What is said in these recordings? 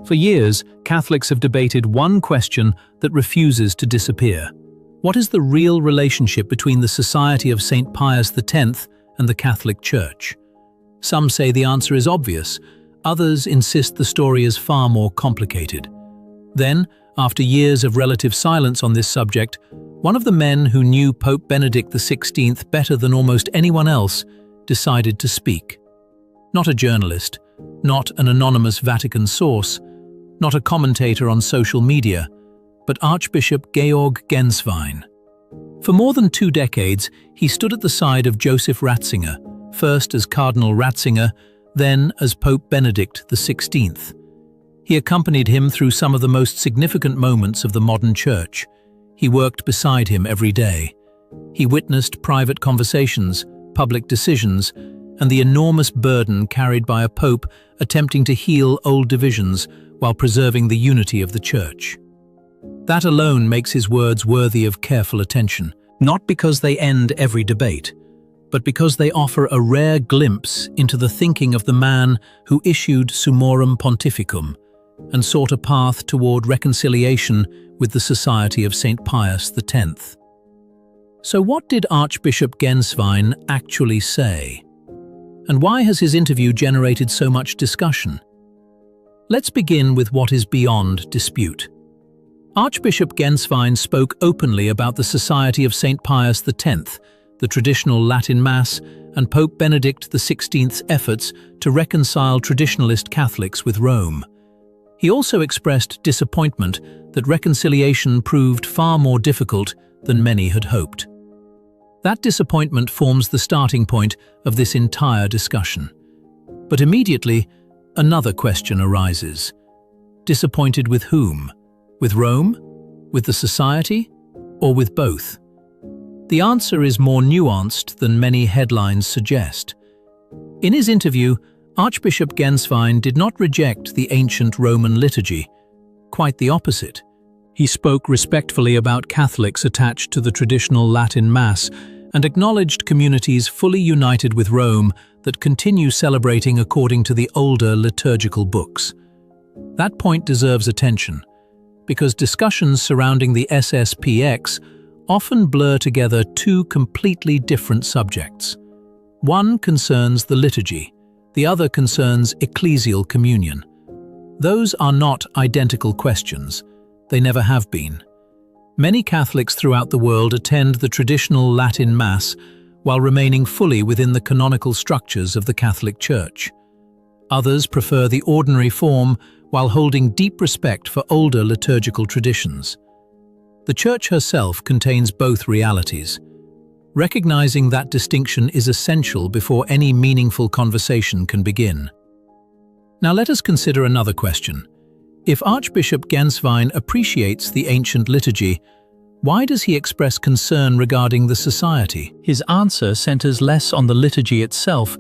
For years, Catholics have debated one question that refuses to disappear. What is the real relationship between the Society of St. Pius X and the Catholic Church? Some say the answer is obvious, others insist the story is far more complicated. Then, after years of relative silence on this subject, one of the men who knew Pope Benedict XVI better than almost anyone else decided to speak. Not a journalist, not an anonymous Vatican source, not a commentator on social media, but Archbishop Georg Ganswein. For more than 2 decades, he stood at the side of Joseph Ratzinger, first as Cardinal Ratzinger, then as Pope Benedict XVI. He accompanied him through some of the most significant moments of the modern Church. He worked beside him every day. He witnessed private conversations, public decisions, and the enormous burden carried by a pope attempting to heal old divisions while preserving the unity of the Church. That alone makes his words worthy of careful attention, not because they end every debate, but because they offer a rare glimpse into the thinking of the man who issued Summorum Pontificum and sought a path toward reconciliation with the Society of St. Pius X. So what did Archbishop Ganswein actually say? And why has his interview generated so much discussion? Let's begin with what is beyond dispute. Archbishop Ganswein spoke openly about the Society of St. Pius X, the traditional Latin Mass, and Pope Benedict XVI's efforts to reconcile traditionalist Catholics with Rome. He also expressed disappointment that reconciliation proved far more difficult than many had hoped. That disappointment forms the starting point of this entire discussion. But immediately, another question arises. Disappointed with whom? With Rome? With the Society? Or with both? The answer is more nuanced than many headlines suggest. In his interview, Archbishop Ganswein did not reject the ancient Roman liturgy. Quite the opposite. He spoke respectfully about Catholics attached to the traditional Latin Mass and acknowledged communities fully united with Rome that continue celebrating according to the older liturgical books. That point deserves attention, because discussions surrounding the SSPX often blur together 2 completely different subjects. One concerns the liturgy, the other concerns ecclesial communion. Those are not identical questions. They never have been. Many Catholics throughout the world attend the traditional Latin Mass while remaining fully within the canonical structures of the Catholic Church. Others prefer the ordinary form while holding deep respect for older liturgical traditions. The Church herself contains both realities. Recognizing that distinction is essential before any meaningful conversation can begin. Now let us consider another question. If Archbishop Ganswein appreciates the ancient liturgy, why does he express concern regarding the Society? His answer centers less on the liturgy itself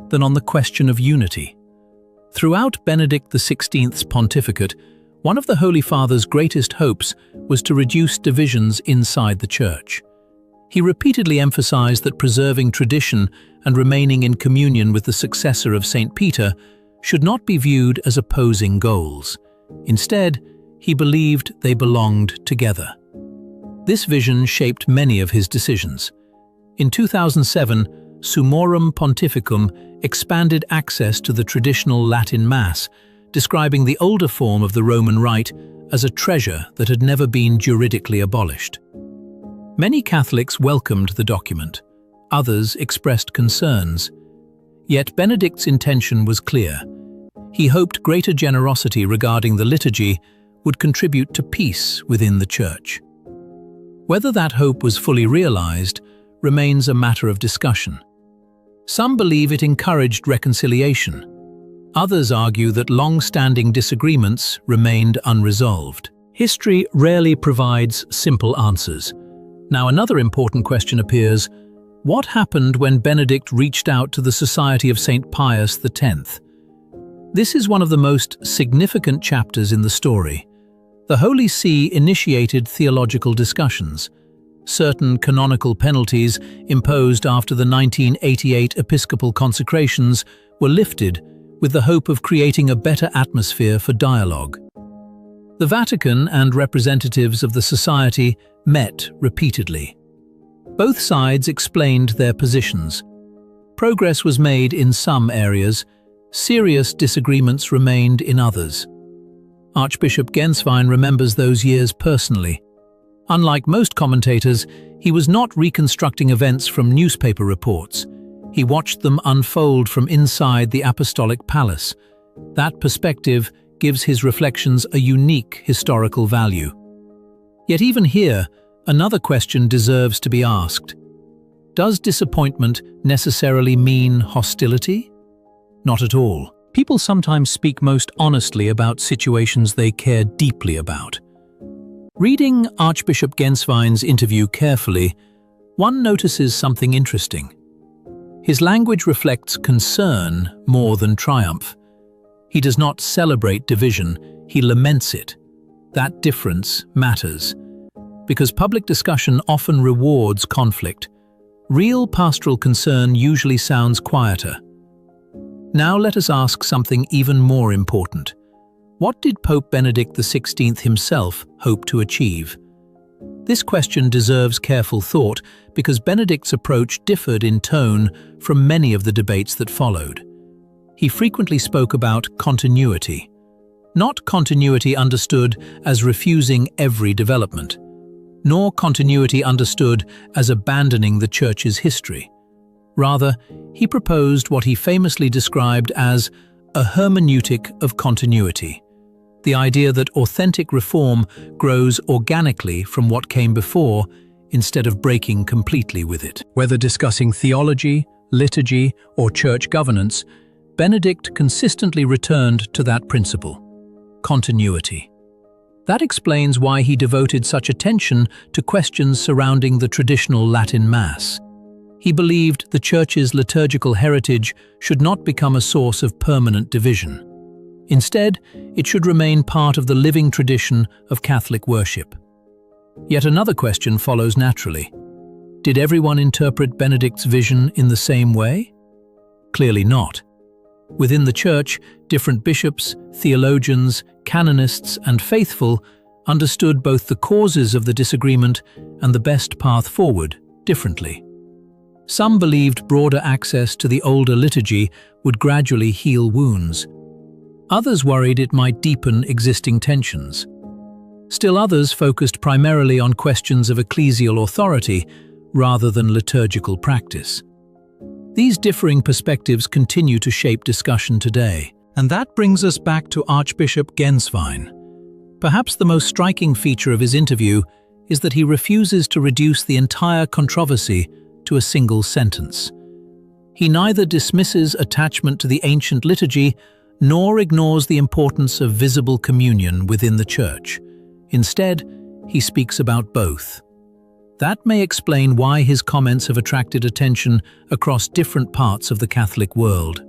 than on the question of unity. Throughout Benedict XVI's pontificate, one of the Holy Father's greatest hopes was to reduce divisions inside the Church. He repeatedly emphasized that preserving tradition and remaining in communion with the successor of St. Peter should not be viewed as opposing goals. Instead, he believed they belonged together. This vision shaped many of his decisions. In 2007, Summorum Pontificum expanded access to the traditional Latin Mass, describing the older form of the Roman Rite as a treasure that had never been juridically abolished. Many Catholics welcomed the document. Others expressed concerns. Yet Benedict's intention was clear. He hoped greater generosity regarding the liturgy would contribute to peace within the Church. Whether that hope was fully realized remains a matter of discussion. Some believe it encouraged reconciliation. Others argue that long-standing disagreements remained unresolved. History rarely provides simple answers. Now another important question appears: what happened when Benedict reached out to the Society of St. Pius X? This is one of the most significant chapters in the story. The Holy See initiated theological discussions. Certain canonical penalties imposed after the 1988 episcopal consecrations were lifted, with the hope of creating a better atmosphere for dialogue. The Vatican and representatives of the society met repeatedly. Both sides explained their positions. Progress was made in some areas, serious disagreements remained in others. Archbishop Ganswein remembers those years personally. Unlike most commentators, he was not reconstructing events from newspaper reports. He watched them unfold from inside the apostolic palace. That perspective gives his reflections a unique historical value. Yet even here, another question deserves to be asked. Does disappointment necessarily mean hostility? Not at all. People sometimes speak most honestly about situations they care deeply about. Reading Archbishop Ganswein's interview carefully, one notices something interesting. His language reflects concern more than triumph. He does not celebrate division, he laments it. That difference matters. Because public discussion often rewards conflict, real pastoral concern usually sounds quieter. Now let us ask something even more important. What did Pope Benedict XVI himself hope to achieve? This question deserves careful thought because Benedict's approach differed in tone from many of the debates that followed. He frequently spoke about continuity. Not continuity understood as refusing every development, nor continuity understood as abandoning the Church's history. Rather, he proposed what he famously described as a hermeneutic of continuity, the idea that authentic reform grows organically from what came before instead of breaking completely with it. Whether discussing theology, liturgy, or church governance, Benedict consistently returned to that principle: continuity. That explains why he devoted such attention to questions surrounding the traditional Latin Mass. He believed the Church's liturgical heritage should not become a source of permanent division. Instead, it should remain part of the living tradition of Catholic worship. Yet another question follows naturally. Did everyone interpret Benedict's vision in the same way? Clearly not. Within the Church, different bishops, theologians, canonists, and faithful understood both the causes of the disagreement and the best path forward differently. Some believed broader access to the older liturgy would gradually heal wounds. Others worried it might deepen existing tensions. Still others focused primarily on questions of ecclesial authority rather than liturgical practice. These differing perspectives continue to shape discussion today. And that brings us back to Archbishop Ganswein. Perhaps the most striking feature of his interview is that he refuses to reduce the entire controversy to a single sentence. He neither dismisses attachment to the ancient liturgy nor ignores the importance of visible communion within the Church. Instead, he speaks about both. That may explain why his comments have attracted attention across different parts of the Catholic world.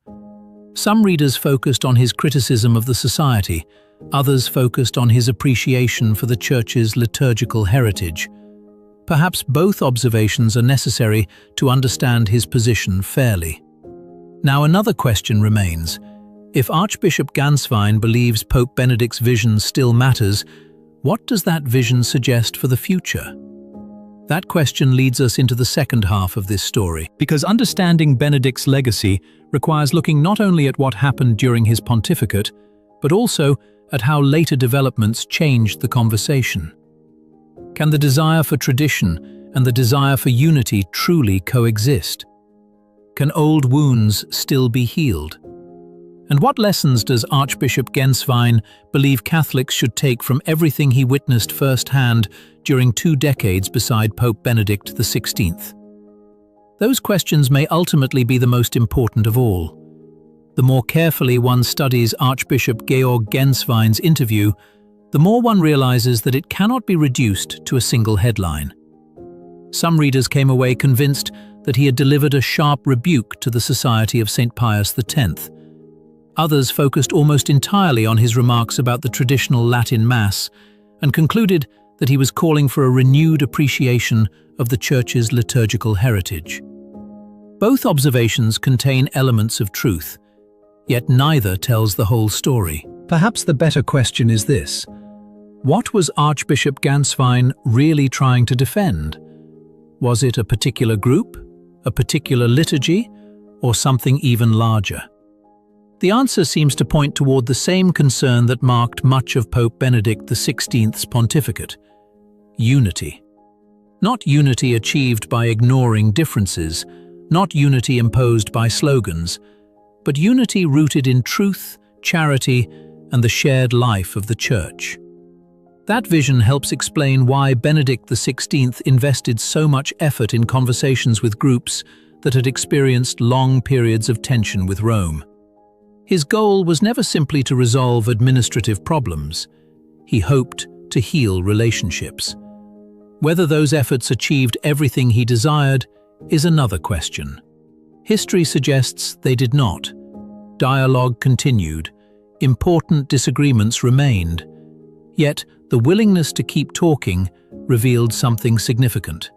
Some readers focused on his criticism of the society, others focused on his appreciation for the Church's liturgical heritage. Perhaps both observations are necessary to understand his position fairly. Now another question remains. If Archbishop Ganswein believes Pope Benedict's vision still matters, what does that vision suggest for the future? That question leads us into the second half of this story, because understanding Benedict's legacy requires looking not only at what happened during his pontificate, but also at how later developments changed the conversation. Can the desire for tradition and the desire for unity truly coexist? Can old wounds still be healed? And what lessons does Archbishop Ganswein believe Catholics should take from everything he witnessed firsthand during 2 decades beside Pope Benedict XVI? Those questions may ultimately be the most important of all. The more carefully one studies Archbishop Georg Ganswein's interview, the more one realizes that it cannot be reduced to a single headline. Some readers came away convinced that he had delivered a sharp rebuke to the Society of St. Pius X. Others focused almost entirely on his remarks about the traditional Latin Mass and concluded that he was calling for a renewed appreciation of the Church's liturgical heritage. Both observations contain elements of truth, yet neither tells the whole story. Perhaps the better question is this: what was Archbishop Ganswein really trying to defend? Was it a particular group, a particular liturgy, or something even larger? The answer seems to point toward the same concern that marked much of Pope Benedict XVI's pontificate: unity. Not unity achieved by ignoring differences, not unity imposed by slogans, but unity rooted in truth, charity, and the shared life of the Church. That vision helps explain why Benedict XVI invested so much effort in conversations with groups that had experienced long periods of tension with Rome. His goal was never simply to resolve administrative problems. He hoped to heal relationships. Whether those efforts achieved everything he desired is another question. History suggests they did not. Dialogue continued. Important disagreements remained. Yet, the willingness to keep talking revealed something significant.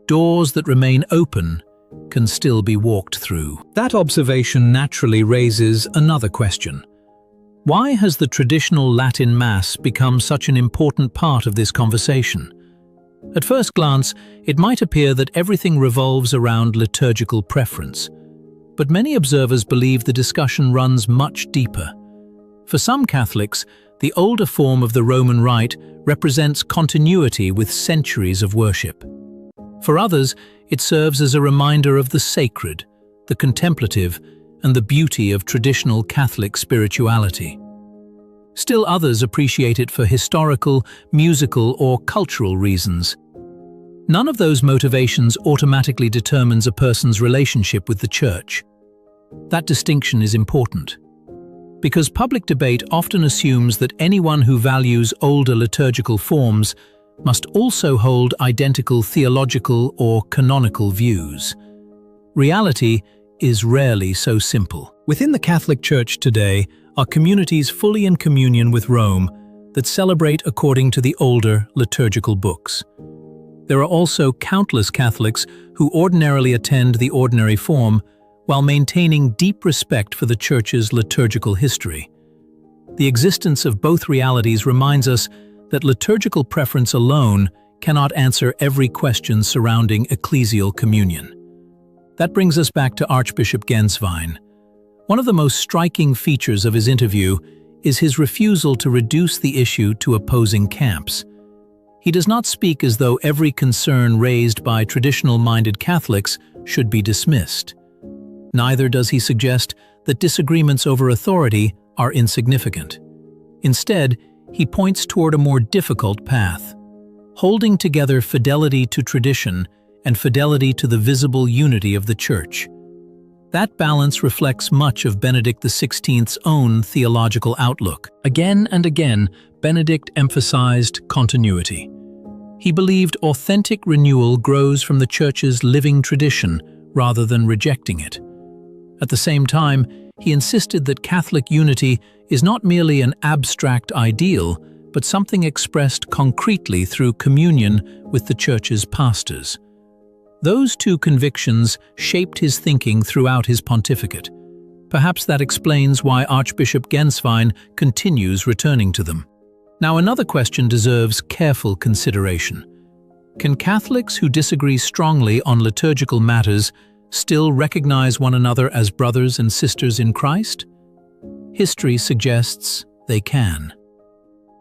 Doors that remain open can still be walked through. That observation naturally raises another question. Why has the traditional Latin Mass become such an important part of this conversation? At first glance, it might appear that everything revolves around liturgical preference. But many observers believe the discussion runs much deeper. For some Catholics, the older form of the Roman Rite represents continuity with centuries of worship. For others, it serves as a reminder of the sacred, the contemplative, and the beauty of traditional Catholic spirituality. Still others appreciate it for historical, musical, or cultural reasons. None of those motivations automatically determines a person's relationship with the Church. That distinction is important, because public debate often assumes that anyone who values older liturgical forms must also hold identical theological or canonical views. Reality is rarely so simple. Within the Catholic Church today are communities fully in communion with Rome that celebrate according to the older liturgical books. There are also countless Catholics who ordinarily attend the ordinary form while maintaining deep respect for the Church's liturgical history. The existence of both realities reminds us that liturgical preference alone cannot answer every question surrounding ecclesial communion. That brings us back to Archbishop Ganswein. One of the most striking features of his interview is his refusal to reduce the issue to opposing camps. He does not speak as though every concern raised by traditional-minded Catholics should be dismissed. Neither does he suggest that disagreements over authority are insignificant. Instead, he points toward a more difficult path, holding together fidelity to tradition and fidelity to the visible unity of the Church. That balance reflects much of Benedict XVI's own theological outlook. Again and again, Benedict emphasized continuity. He believed authentic renewal grows from the Church's living tradition rather than rejecting it. At the same time, he insisted that Catholic unity is not merely an abstract ideal, but something expressed concretely through communion with the Church's pastors. Those two convictions shaped his thinking throughout his pontificate. Perhaps that explains why Archbishop Ganswein continues returning to them. Now, another question deserves careful consideration. Can Catholics who disagree strongly on liturgical matters still recognize one another as brothers and sisters in Christ? History suggests they can.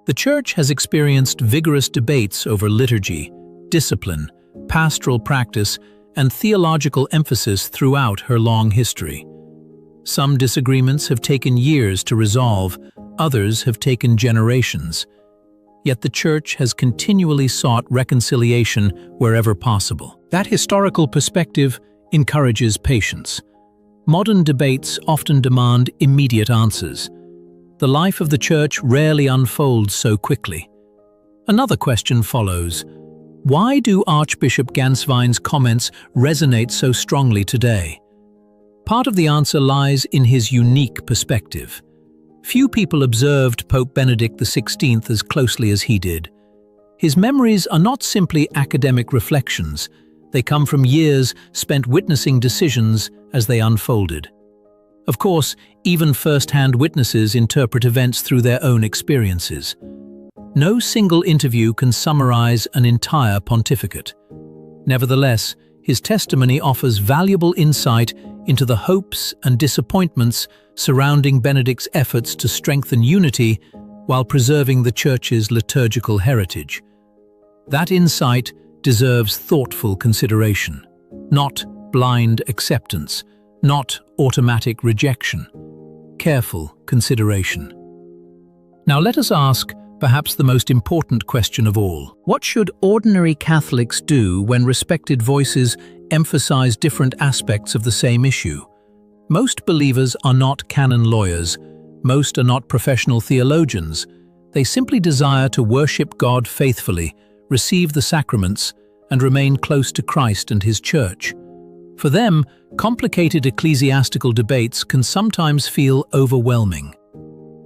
The Church has experienced vigorous debates over liturgy, discipline, pastoral practice, and theological emphasis throughout her long history. Some disagreements have taken years to resolve, others have taken generations. Yet the Church has continually sought reconciliation wherever possible. That historical perspective encourages patience. Modern debates often demand immediate answers. The life of the Church rarely unfolds so quickly. Another question follows. Why do Archbishop Ganswein's comments resonate so strongly today? Part of the answer lies in his unique perspective. Few people observed Pope Benedict XVI as closely as he did. His memories are not simply academic reflections. They come from years spent witnessing decisions as they unfolded. Of course, even first-hand witnesses interpret events through their own experiences. No single interview can summarize an entire pontificate. Nevertheless, his testimony offers valuable insight into the hopes and disappointments surrounding Benedict's efforts to strengthen unity while preserving the Church's liturgical heritage. That insight deserves thoughtful consideration, not blind acceptance, not automatic rejection, careful consideration. Now let us ask perhaps the most important question of all. What should ordinary Catholics do when respected voices emphasize different aspects of the same issue? Most believers are not canon lawyers. Most are not professional theologians. They simply desire to worship God faithfully, receive the sacraments, and remain close to Christ and His Church. For them, complicated ecclesiastical debates can sometimes feel overwhelming.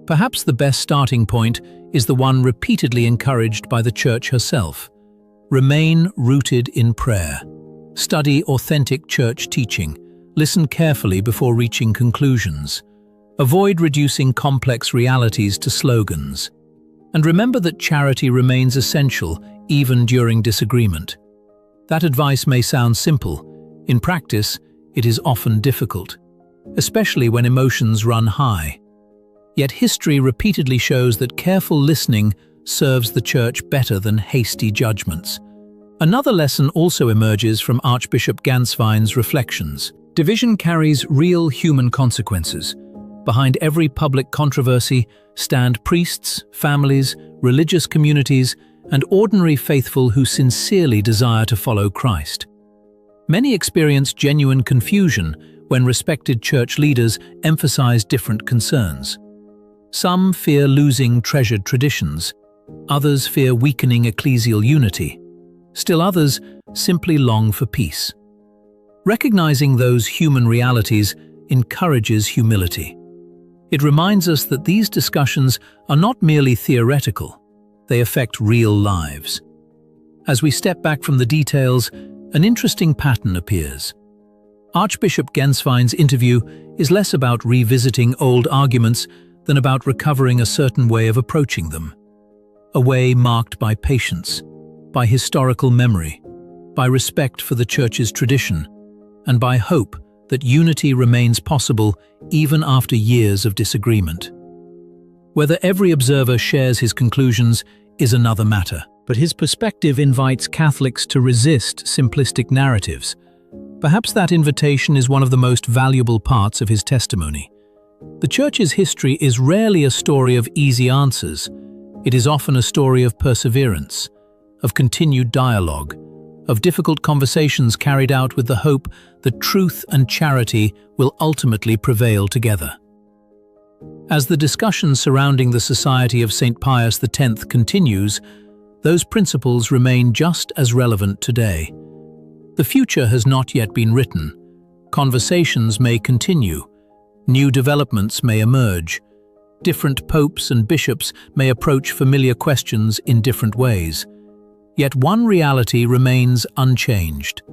Perhaps the best starting point is the one repeatedly encouraged by the Church herself. Remain rooted in prayer. Study authentic Church teaching. Listen carefully before reaching conclusions. Avoid reducing complex realities to slogans. And remember that charity remains essential even during disagreement. That advice may sound simple. In practice, it is often difficult, especially when emotions run high. Yet history repeatedly shows that careful listening serves the Church better than hasty judgments. Another lesson also emerges from Archbishop Ganswein's reflections. Division carries real human consequences. Behind every public controversy stand priests, families, religious communities, and ordinary faithful who sincerely desire to follow Christ. Many experience genuine confusion when respected Church leaders emphasize different concerns. Some fear losing treasured traditions, others fear weakening ecclesial unity. Still others simply long for peace. Recognizing those human realities encourages humility. It reminds us that these discussions are not merely theoretical, they affect real lives. As we step back from the details, an interesting pattern appears. Archbishop Ganswein's interview is less about revisiting old arguments than about recovering a certain way of approaching them. A way marked by patience, by historical memory, by respect for the Church's tradition, and by hope that unity remains possible even after years of disagreement. Whether every observer shares his conclusions is another matter, but his perspective invites Catholics to resist simplistic narratives. Perhaps that invitation is one of the most valuable parts of his testimony. The Church's history is rarely a story of easy answers. It is often a story of perseverance, of continued dialogue, of difficult conversations carried out with the hope that truth and charity will ultimately prevail together. As the discussion surrounding the Society of St. Pius X continues, those principles remain just as relevant today. The future has not yet been written. Conversations may continue. New developments may emerge. Different popes and bishops may approach familiar questions in different ways. Yet one reality remains unchanged.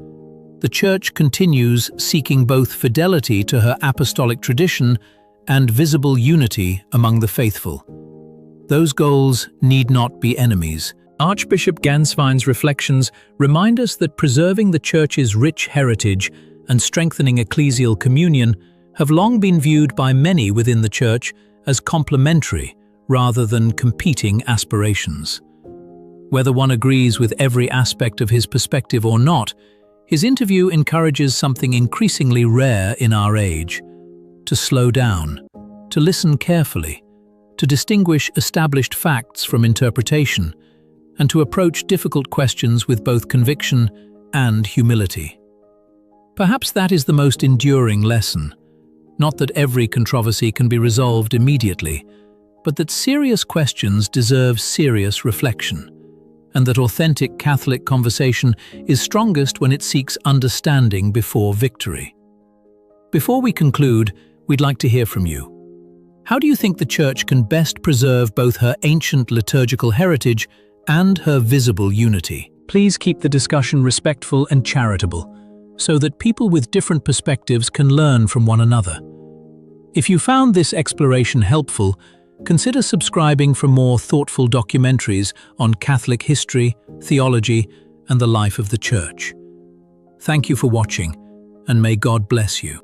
The Church continues seeking both fidelity to her apostolic tradition and visible unity among the faithful. Those goals need not be enemies. Archbishop Ganswein's reflections remind us that preserving the Church's rich heritage and strengthening ecclesial communion have long been viewed by many within the Church as complementary rather than competing aspirations. Whether one agrees with every aspect of his perspective or not, his interview encourages something increasingly rare in our age: to slow down, to listen carefully, to distinguish established facts from interpretation, and to approach difficult questions with both conviction and humility. Perhaps that is the most enduring lesson. Not that every controversy can be resolved immediately, but that serious questions deserve serious reflection, and that authentic Catholic conversation is strongest when it seeks understanding before victory. Before we conclude, we'd like to hear from you. How do you think the Church can best preserve both her ancient liturgical heritage and her visible unity? Please keep the discussion respectful and charitable, so that people with different perspectives can learn from one another. If you found this exploration helpful, consider subscribing for more thoughtful documentaries on Catholic history, theology, and the life of the Church. Thank you for watching, and may God bless you.